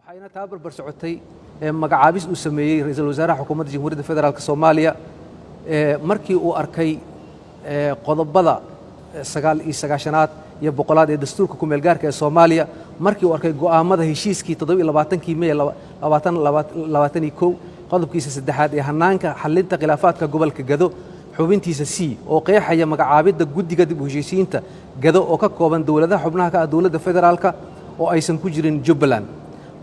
waxayna tababar socotay magacaabis uu sameeyay ra'iisul wasaaraha xukuumadda Jamhuuriyadda Federaalka Soomaaliya markii uu arkay qodobada 99aad iyo 100aad ee dastuurka ku meel gaarka ee Soomaaliya markii uu arkay go'aamada heshiiskii 27kii May 2021 qodobkiisa saddexaad ee hanaanka xalinta khilaafaadka gobolka Gado xubintiisa C oo qeexaya magacaabidda guddiga dib u heshiisiinta Gado oo ka kooban dawladaha xubnaha ka ah dawladda federaalka oo aysan ku jirin Jubbaland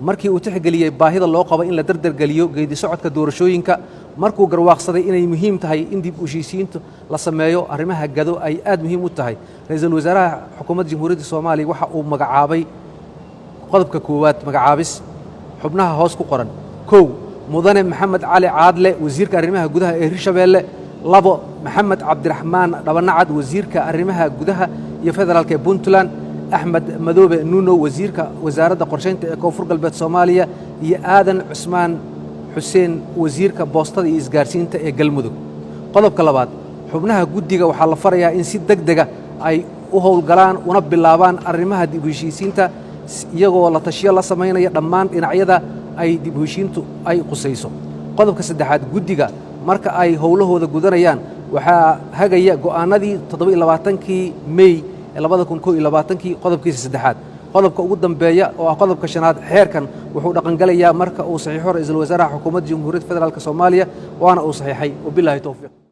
markii uu tixgeliyay baahida loo qabo in la dardargeliyo geedi socodka doorashooyinka markuu garwaaqsaday inay muhiim tahay in dib u heshiisiintu la sameeyo arrimaha Gado ay aad muhiim u tahay ra'iisul wasaaraha xukuumadda Jamhuuriyadda Soomaaliya waxa uu magacaabay qodobka koowaad magacaabis xubnaha hoos ku qoran kow mudane maxamed cali caadle wasiirka arrimaha gudaha ee Hirshabeelle labo maxamed cabdiraxmaan dhabanacad wasiirka arrimaha gudaha iyo federaalka ee Puntland أحمد مدوبة نونو وزارة قرشين كوفر قلبت صوماليا يا آدن عثمان حسين وزيرك بوسطة إسقارسين قلمدو قلب كلابات حبناها جودية وحال فريا إن سيد دقة أي وهو الجران ونب اللابان الرمها دبوشيسين تا يجوا ولا تشيا الله سمعنا يدمان إن عيدا أي دبوشين تو أي قصيصو قلب كسدحات جودية مرك أي هوله هذا جودريان وحاجة جوانا دي تطبيق لبعتن كي مي labada kun 2020 qodobkiisa saddexaad qodobka ugu dambeeya oo qodobka shanaad xeerkan wuxuu dhaqan galayaa marka uu saxiixo ra'iisul wasaaraha xukuumadda Jamhuuriyadda Federaalka Soomaaliya waana uu saxiixay wabillahi tawfiiq